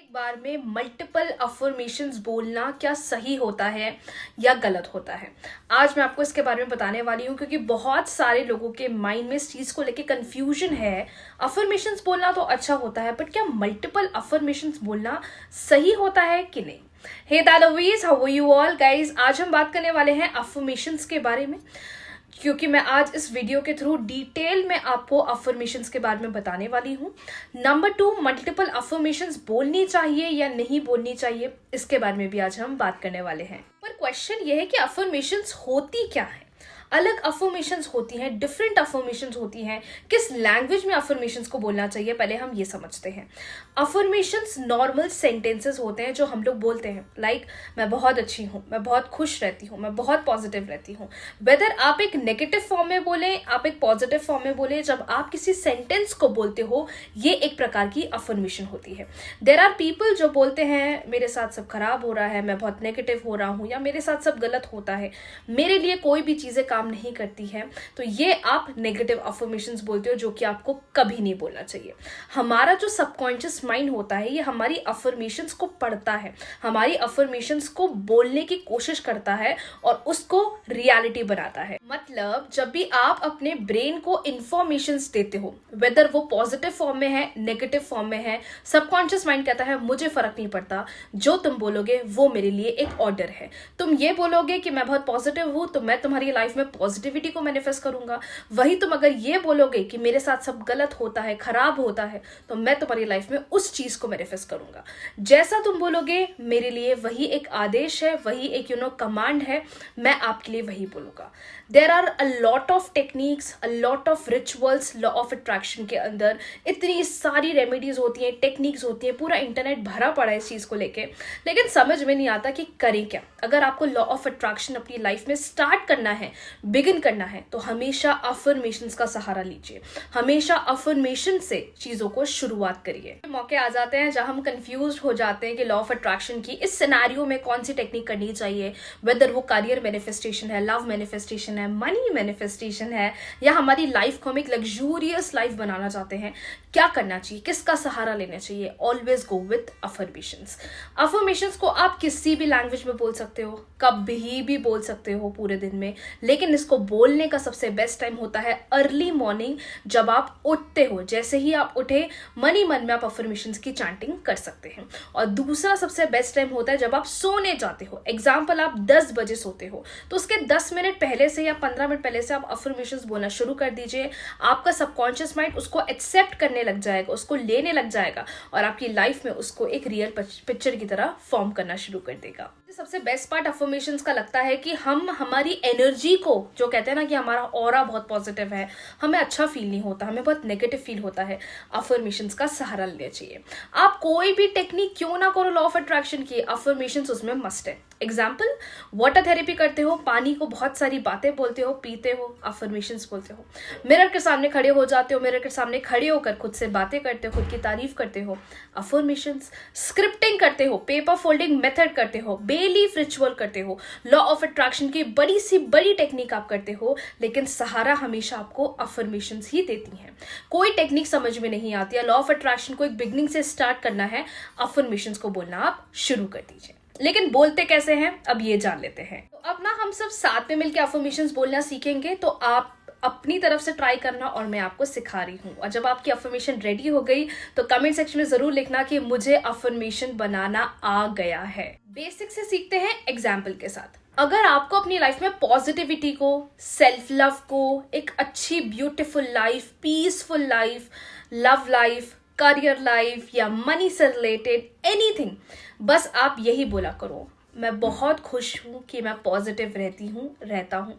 एक बार में multiple affirmations बोलना क्या सही होता है या गलत होता है। आज मैं आपको इसके बारे में बताने वाली हूँ क्योंकि बहुत सारे लोगों के माइंड में इस चीज को लेके कंफ्यूजन है। अफर्मेशंस बोलना तो अच्छा होता है बट क्या मल्टीपल अफर्मेशंस बोलना सही होता है कि नहीं। हे दालवीज, how are you all guys. आज हम बात करने वाले हैं अफर्मेशंस के बारे में क्योंकि मैं आज इस वीडियो के थ्रू डिटेल में आपको अफर्मेशंस के बारे में बताने वाली हूँ। नंबर 2, मल्टीपल अफर्मेशंस बोलनी चाहिए या नहीं बोलनी चाहिए, इसके बारे में भी आज हम बात करने वाले हैं। पर क्वेश्चन ये है कि अफर्मेशंस होती क्या है। अलग अफर्मेशंस होती हैं, डिफरेंट अफर्मेशंस होती हैं। किस लैंग्वेज में अफर्मेशंस को बोलना चाहिए पहले हम ये समझते हैं। अफर्मेशंस नॉर्मल सेंटेंसेस होते हैं जो हम लोग बोलते हैं, लाइक मैं बहुत अच्छी हूँ, मैं बहुत खुश रहती हूँ, मैं बहुत पॉजिटिव रहती हूँ। वेदर आप एक नेगेटिव फॉर्म में बोले, आप एक पॉजिटिव फॉर्म में बोले, जब आप किसी सेंटेंस को बोलते हो ये एक प्रकार की अफर्मेशन होती है। देयर आर पीपल जो बोलते हैं मेरे साथ सब खराब हो रहा है, मैं बहुत नेगेटिव हो रहा हूँ, या मेरे साथ सब गलत होता है, मेरे लिए कोई भी चीजें काम नहीं करती है, तो ये आप नेगेटिव अफर्मेशंस बोलते हो जो कि आपको कभी नहीं बोलना चाहिए। हमारा जो सबकॉन्शियस माइंड होता है ये हमारी अफर्मेशंस को पढ़ता है, हमारी अफर्मेशंस को बोलने की कोशिश करता है और उसको रियलिटी बनाता है। मतलब जब भी आप अपने ब्रेन को इंफॉर्मेशंस देते हो, वेदर वो पॉजिटिव फॉर्म में है, नेगेटिव फॉर्म में है, सबकॉन्शियस माइंड कहता है मुझे फर्क नहीं पड़ता, जो तुम बोलोगे वो मेरे लिए एक ऑर्डर है। तुम ये बोलोगे कि मैं बहुत पॉजिटिव हूं तो मैं तुम्हारी लाइफ में पॉजिटिविटी को मैनिफेस्ट करूंगा। वही तुम अगर ये बोलोगे कि मेरे साथ सब गलत होता है, खराब होता है, तो मैं तुम्हारी लाइफ में उस चीज को मैनिफेस्ट करूंगा। जैसा तुम बोलोगे मेरे लिए वही एक आदेश है, वही एक कमांड है, मैं आपके लिए वही बोलूंगा। There are a lot of techniques, a lot of rituals law of attraction के अंदर। इतनी सारी रेमेडीज होती हैं, टेक्निक्स होती हैं, पूरा इंटरनेट भरा पड़ा है इस चीज को लेके, लेकिन समझ में नहीं आता कि करें क्या। अगर आपको लॉ ऑफ अट्रैक्शन अपनी लाइफ में स्टार्ट करना है, बिगिन करना है, तो हमेशा अफर्मेशंस का सहारा लीजिए, हमेशा अफर्मेशन से चीजों को शुरुआत करिए। मौके आ जाते हैं जहां हम कंफ्यूज हो जाते हैं कि लॉ ऑफ अट्रैक्शन की इस सिनेरियो में कौन सी टेक्निक करनी चाहिए, वेदर वो करियर मैनिफेस्टेशन है, लव मैनिफेस्टेशन है, मनी मैनिफेस्टेशन है, या हमारी लाइफ को हम एक लग्जूरियस लाइफ बनाना चाहते हैं, क्या करना चाहिए, किसका सहारा लेना चाहिए। Always go with affirmations. Affirmations को आप किसी भी लैंग्वेज में बोल सकते हो, कभी भी बोल सकते हो पूरे दिन में, लेकिन इसको बोलने का सबसे बेस्ट टाइम होता है अर्ली मॉर्निंग, जब आप उठते हो। जैसे ही आप उठे मन ही मन में आप अफर्मेशंस की चैंटिंग कर सकते हैं। और दूसरा सबसे बेस्ट टाइम होता है जब आप सोने जाते हो। एग्जाम्पल, आप 10 बजे सोते हो तो उसके 10 मिनट पहले से या 15 मिनट पहले से आप अफर्मेशंस बोलना शुरू कर दीजिए। आपका सबकॉन्शियस माइंड उसको एक्सेप्ट करने लग जाएगा, उसको लेने लग जाएगा और आपकी लाइफ में उसको एक रियल पिक्चर की तरह फॉर्म करना शुरू कर देगा। सबसे बेस्ट पार्ट अफर्मेशंस का लगता है कि हम हमारी एनर्जी को, जो कहते हैं ना कि हमारा ऑरा बहुत पॉजिटिव है, हमें अच्छा फील नहीं होता, हमें बहुत नेगेटिव फील होता है, अफर्मेशंस का सहारा लेना चाहिए। आप कोई भी टेक्निक क्यों ना करो लॉ ऑफ अट्रैक्शन की, अफर्मेशंस उसमें मस्ट है। एग्जाम्पल, वाटर थेरेपी करते हो, पानी को बहुत सारी बातें बोलते हो, पीते हो, अफर्मेशंस बोलते हो। मिरर के सामने खड़े हो जाते हो, मिरर के सामने खड़े होकर खुद से बातें करते हो, खुद की तारीफ करते हो, अफर्मेशंस। स्क्रिप्टिंग करते हो, पेपर फोल्डिंग मेथड करते हो, लीफ रिचुअल करते हो, लॉ ऑफ अट्रैक्शन की बड़ी सी बड़ी टेक्निक आप करते हो, लेकिन सहारा हमेशा आपको अफर्मेशंस ही देती हैं। कोई टेक्निक समझ में नहीं आती है, लॉ ऑफ अट्रैक्शन को एक बिगनिंग से स्टार्ट करना है, अफर्मेशंस को बोलना आप शुरू कर दीजिए। लेकिन बोलते कैसे हैं अब ये जान लेते हैं। तो अब ना हम सब साथ में मिलकर अफर्मेशंस बोलना सीखेंगे, तो आप अपनी तरफ से ट्राई करना और मैं आपको सिखा रही हूँ। और जब आपकी अफर्मेशन रेडी हो गई तो कमेंट सेक्शन में जरूर लिखना कि मुझे अफर्मेशन बनाना आ गया है। बेसिक से सीखते हैं एग्जाम्पल के साथ। अगर आपको अपनी लाइफ में पॉजिटिविटी को, सेल्फ लव को, एक अच्छी beautiful life, peaceful life, love life, career life या मनी से रिलेटेड एनीथिंग, बस आप यही बोला करो, मैं बहुत खुश हूँ कि मैं पॉजिटिव रहता हूँ।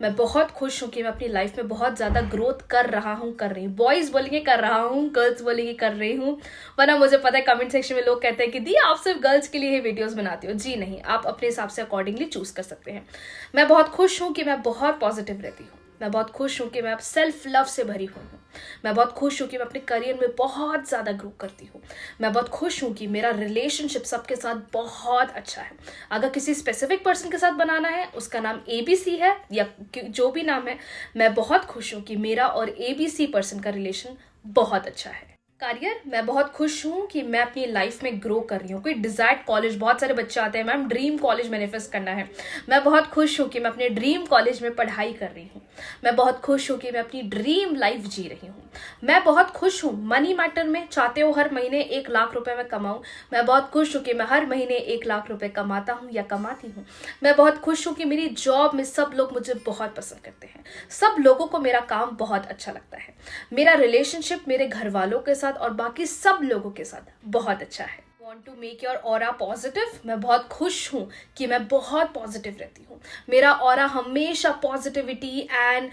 मैं बहुत खुश हूँ कि मैं अपनी लाइफ में बहुत ज़्यादा ग्रोथ कर रहा हूँ, कर रही हूँ। बॉयज़ बोलेंगे कर रहा हूँ, गर्ल्स बोलेंगे कर रही हूँ, वरना मुझे पता है कमेंट सेक्शन में लोग कहते हैं कि दी आप सिर्फ गर्ल्स के लिए ही वीडियोस बनाती हो। जी नहीं, आप अपने हिसाब से अकॉर्डिंगली चूज कर सकते हैं। मैं बहुत खुश हूँ कि मैं बहुत पॉजिटिव रहती हूँ। मैं बहुत खुश हूँ कि मैं सेल्फ लव से भरी हुई हूँ। मैं बहुत खुश हूँ कि मैं अपने करियर में बहुत ज़्यादा ग्रो करती हूँ। मैं बहुत खुश हूँ कि मेरा रिलेशनशिप सबके साथ बहुत अच्छा है। अगर किसी स्पेसिफिक पर्सन के साथ बनाना है, उसका नाम ABC है या जो भी नाम है, मैं बहुत खुश हूँ कि मेरा और ABC पर्सन का रिलेशन बहुत अच्छा है। करियर, मैं बहुत खुश हूँ कि मैं अपनी लाइफ में ग्रो कर रही हूँ। कोई डिजायर्ड कॉलेज, बहुत सारे बच्चे आते हैं मैम ड्रीम कॉलेज मैनिफेस्ट करना है। मैं बहुत खुश हूँ कि मैं अपने ड्रीम कॉलेज में पढ़ाई कर रही हूँ। मैं बहुत खुश हूँ कि मैं अपनी ड्रीम लाइफ जी रही हूँ। मैं बहुत खुश हूँ मनी मैटर में, चाहते हो हर महीने 1 लाख रुपए मैं कमाऊँ। मैं बहुत खुश हूँ कि मैं हर महीने 1 लाख रुपए कमाता हूँ या कमाती हूँ। मैं बहुत खुश हूँ कि मेरी जॉब में सब लोग मुझे बहुत पसंद करते हैं। सब लोगों को मेरा काम बहुत अच्छा लगता है। मेरा रिलेशनशिप मेरे घर वालों के साथ और बाकी सब लोगों के साथ बहुत अच्छा है। Want to make your aura positive? मैं बहुत खुश हूँ कि मैं बहुत पॉजिटिव रहती हूँ। मेरा ऑरा हमेशा पॉजिटिविटी एंड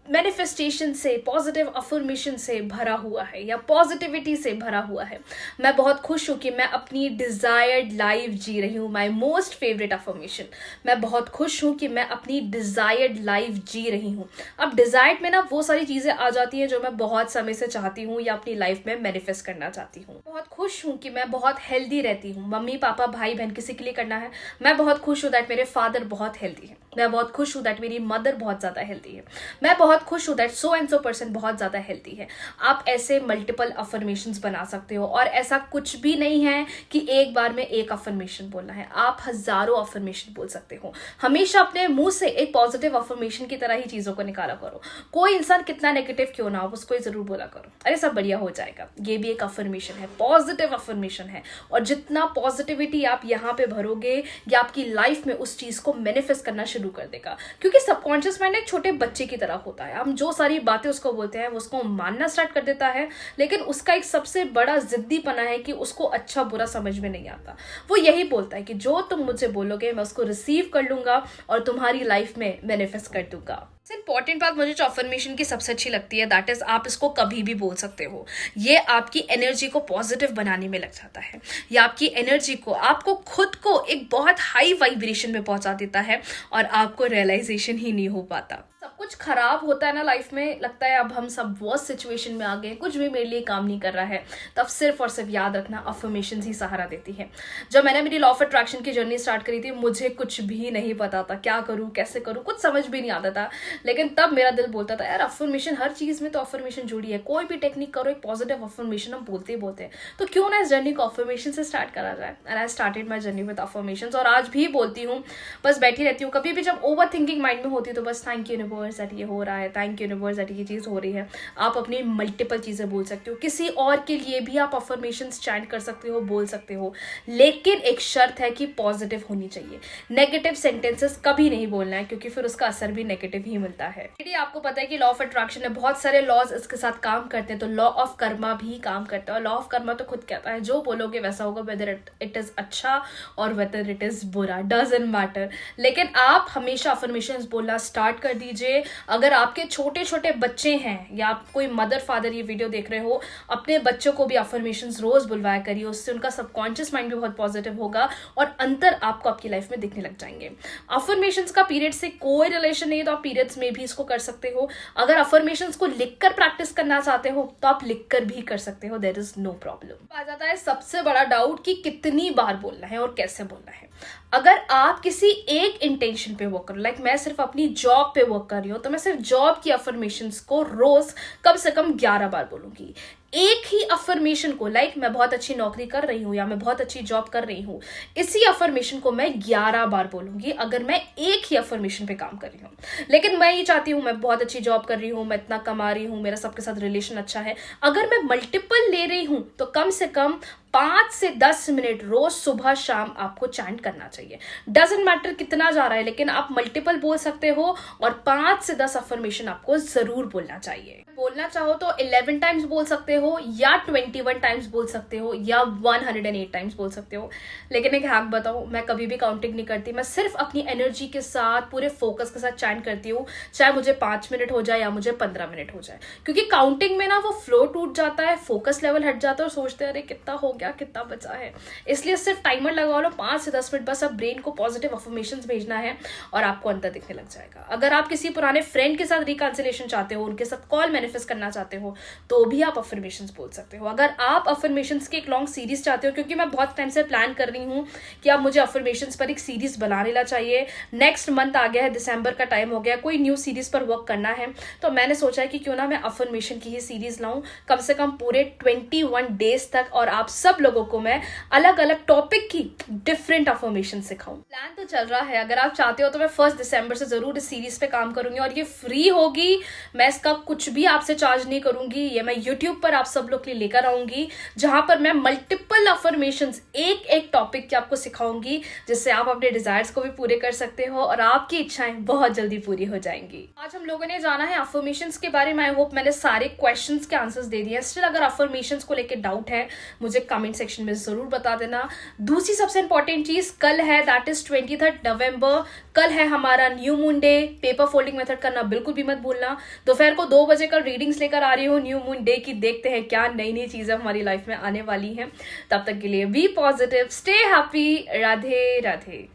मैनिफेस्टेशन से, पॉजिटिव अफर्मेशन से भरा हुआ है या पॉजिटिविटी से भरा हुआ है। मैं बहुत खुश हूँ कि मैं अपनी डिजायर्ड लाइफ जी रही हूँ। माई मोस्ट फेवरेट अफर्मेशन, मैं बहुत खुश हूँ कि मैं अपनी डिजायर्ड लाइफ जी रही हूँ। अब डिजायर्ड में ना वो सारी चीजें आ जाती हैं जो मैं बहुत समय से चाहती हूँ या अपनी लाइफ में मैनिफेस्ट करना चाहती हूँ। बहुत खुश हूँ कि मैं बहुत हेल्दी रहती हूँ। मम्मी पापा भाई बहन किसी के लिए करना है। मैं बहुत खुश हूँ दैट मेरे फादर बहुत हेल्दी है। मैं बहुत खुश हूँ दैट मेरी मदर बहुत ज्यादा हेल्दी है। मैं बहुत खुश हूँ that so and so person बहुत ज्यादा हेल्दी है। आप ऐसे मल्टीपल अफर्मेशंस बना सकते हो और ऐसा कुछ भी नहीं है कि एक बार में एक अफर्मेशन बोलना है। आप हजारों अफर्मेशन बोल सकते हो। हमेशा अपने मुंह से एक पॉजिटिव अफर्मेशन की तरह ही चीजों को निकाला करो। कोई इंसान कितना नेगेटिव क्यों ना हो, उसको जरूर बोला करो अरे सब बढ़िया हो जाएगा। ये भी एक अफर्मेशन है, पॉजिटिव अफर्मेशन है। और जितना पॉजिटिविटी आप यहाँ पे भरोगे ये आपकी लाइफ में उस चीज को मैनिफेस्ट करना शुरू कर देगा। क्योंकि सबकॉन्शियस माइंड एक छोटे बच्चे की तरह होता है। हम जो सारी बातें उसको बोलते हैं वो उसको मानना स्टार्ट कर देता है, लेकिन उसका एक सबसे बड़ा जिद्दीपना है कि उसको अच्छा बुरा समझ में नहीं आता। वो यही बोलता है कि जो तुम मुझे बोलोगे मैं उसको रिसीव कर लूंगा और तुम्हारी लाइफ में मैनिफेस्ट कर दूंगा। इंपॉर्टेंट बात मुझे जो अफर्मेशन की सबसे अच्छी लगती है दैट इज आप इसको कभी भी बोल सकते हो। ये आपकी एनर्जी को पॉजिटिव बनाने में लग जाता है। ये आपकी एनर्जी को, आपको खुद को एक बहुत हाई वाइब्रेशन में पहुंचा देता है और आपको रियलाइजेशन ही नहीं हो पाता। सब कुछ खराब होता है ना लाइफ में, लगता है अब हम सब वर्स्ट सिचुएशन में आ गए, कुछ भी मेरे लिए काम नहीं कर रहा है, तब सिर्फ और सिर्फ याद रखना अफर्मेशंस ही सहारा देती है। जब मैंने मेरी लॉ ऑफ अट्रैक्शन की जर्नी स्टार्ट करी थी मुझे कुछ भी नहीं पता था, क्या करूं कैसे करूं कुछ समझ भी नहीं आता था। लेकिन तब मेरा दिल बोलता था यार अफर्मेशन, हर चीज में तो अफर्मेशन जुड़ी है, कोई भी टेक्निक करो एक पॉजिटिव अफर्मेशन हम बोलते ही बोलते हैं, तो क्यों ना इस जर्नी को अफर्मेशन से स्टार्ट करा जाए। And I started my journey with affirmations और आज भी बोलती हूँ, बस बैठी रहती हूँ। कभी भी जब ओवर थिंकिंग माइंड में होती है तो बस थैंक यू यूनिवर्स दैट ये हो रहा है, थैंक यू यूनिवर्स दैट ये चीज हो रही है। आप अपनी मल्टीपल चीजें बोल सकते हो, किसी और के लिए भी आप अफर्मेशंस चैंट कर सकते हो, बोल सकते हो, लेकिन एक शर्त है कि पॉजिटिव होनी चाहिए। नेगेटिव सेंटेंसेस कभी नहीं बोलना है क्योंकि फिर उसका असर भी नेगेटिव ही मिलता है। आपको पता है कि लॉ ऑफ अट्रैक्शन में बहुत सारे लॉज इसके साथ काम करते हैं, तो लॉ ऑफ कर्मा भी काम करता है। और लॉ ऑफ कर्मा तो खुद कहता है जो बोलोगे वैसा होगा, वेदर इट इज अच्छा और वेदर इट इज बुरा, डजंट मैटर। लेकिन आप हमेशा अफर्मेशंस बोलना स्टार्ट कर दीजिए। अगर आपके छोटे छोटे बच्चे हैं या आप कोई मदर फादर ये वीडियो देख रहे हो, अपने बच्चों को भी अफर्मेशंस रोज बुलवाया करिए, उससे उनका सबकॉन्शियस माइंड भी बहुत पॉजिटिव होगा और अंतर आपको आपकी लाइफ में दिखने लग जाएंगे। अफर्मेशंस का पीरियड से कोई रिलेशन नहीं है, तो आप पीरियड्स में भी इसको कर सकते हो। अगर अफर्मेशंस को लिखकर प्रैक्टिस करना चाहते हो तो आप लिखकर भी कर सकते हो, देयर इज नो प्रॉब्लम। आ जाता है सबसे बड़ा डाउट कि कितनी बार बोलना है और कैसे बोलना है। अगर आप किसी एक इंटेंशन पे वर्क करो, लाइक मैं सिर्फ अपनी जॉब पे वर्क कर रही हूँ, तो मैं सिर्फ जॉब की अफर्मेशंस को रोज कम से कम 11 बार बोलूंगी। एक ही अफर्मेशन को, लाइक मैं बहुत अच्छी नौकरी कर रही हूँ या मैं बहुत अच्छी जॉब कर रही हूँ, इसी अफर्मेशन को मैं 11 बार बोलूंगी अगर मैं एक ही अफर्मेशन पे काम कर रही हूँ। लेकिन मैं ये चाहती हूँ मैं बहुत अच्छी जॉब कर रही हूँ, मैं इतना कमा रही हूँ, मेरा सबके साथ रिलेशन अच्छा है, अगर मैं मल्टीपल ले रही हूँ तो कम से कम 5 से 10 मिनट रोज सुबह शाम आपको चैंट करना चाहिए। डजंट मैटर कितना जा रहा है, लेकिन आप मल्टीपल बोल सकते हो और 5 से 10 अफर्मेशन आपको जरूर बोलना चाहिए। बोलना चाहो तो 11 टाइम्स बोल सकते हो या 21 टाइम्स बोल सकते हो या 108 टाइम्स बोल सकते हो। लेकिन एक हैक बताओ, मैं कभी भी काउंटिंग नहीं करती, मैं सिर्फ अपनी एनर्जी के साथ पूरे फोकस के साथ चैंट करती हूँ, चाहे मुझे 5 मिनट हो जाए या मुझे 15 मिनट हो जाए। क्योंकि काउंटिंग में ना वो फ्लो टूट जाता है, फोकस लेवल हट जाता है और सोचते हैं अरे कितना हो गया, कितना बचा है। इसलिए सिर्फ टाइमर लगा लो 5 से 10 मिनट, बस अब ब्रेन को पॉजिटिव अफर्मेशंस भेजना है और आपको अंतर दिखने लग जाएगा। अगर आप किसी पुराने फ्रेंड के साथ रिकंसिलिएशन चाहते हो, उनके साथ कॉल मैनिफेस्ट करना चाहते हो, तो भी आप अफर्मेशंस बोल सकते हो। अगर आप अफर्मेशंस की एक लॉन्ग सीरीज चाहते हो, क्योंकि मैं बहुत टाइम से प्लान कर रही हूँ कि आप मुझे अफर्मेशंस पर एक सीरीज बना लेना चाहिए। नेक्स्ट मंथ आ गया है, दिसंबर का टाइम हो गया, कोई न्यू सीरीज पर वर्क करना है, तो मैंने सोचा है कि क्यों ना मैं अफर्मेशन की ही सीरीज लाऊं, कम से कम पूरे 21 डेज तक, और आप सब लोगों को मैं अलग अलग टॉपिक की डिफरेंट अफर्मेशन सिखाऊं। प्लान तो चल रहा है, अगर आप चाहते हो तो मैं 1 दिसंबर से जरूर इस सीरीज पे काम करूंगी, और ये फ्री होगी। मैं इसका कुछ भी आपसे चार्ज नहीं करूंगी, ये मैं यूट्यूब पर आप सब लोग के लिए लेकर आऊंगी, जहां पर मैं मल्टीपल अफर्मेशंस एक एक टॉपिक के आपको सिखाऊंगी, जिससे आप अपने डिजायर्स को भी पूरे कर सकते हो और आपकी इच्छाएं बहुत जल्दी पूरी हो जाएंगी। आज हम लोगों ने जाना है अफर्मेशंस के बारे में। आई होप मैंने सारे क्वेश्चंस के आंसर्स दे दिए। स्टिल अगर अफर्मेशंस को लेकर डाउट है, मुझे कमेंट सेक्शन में जरूर बता देना। दूसरी सबसे इंपॉर्टेंट चीज, कल है, दैट इज 23 नवंबर, कल है हमारा new moon day. Paper folding method करना बिल्कुल भी मत भूलना। दोपहर को 2 बजे कल रीडिंग्स लेकर आ रही हूँ न्यू मून डे की, देखते हैं क्या नई नई चीजें हमारी लाइफ में आने वाली हैं। तब तक के लिए be positive, stay happy, Radhe Radhe.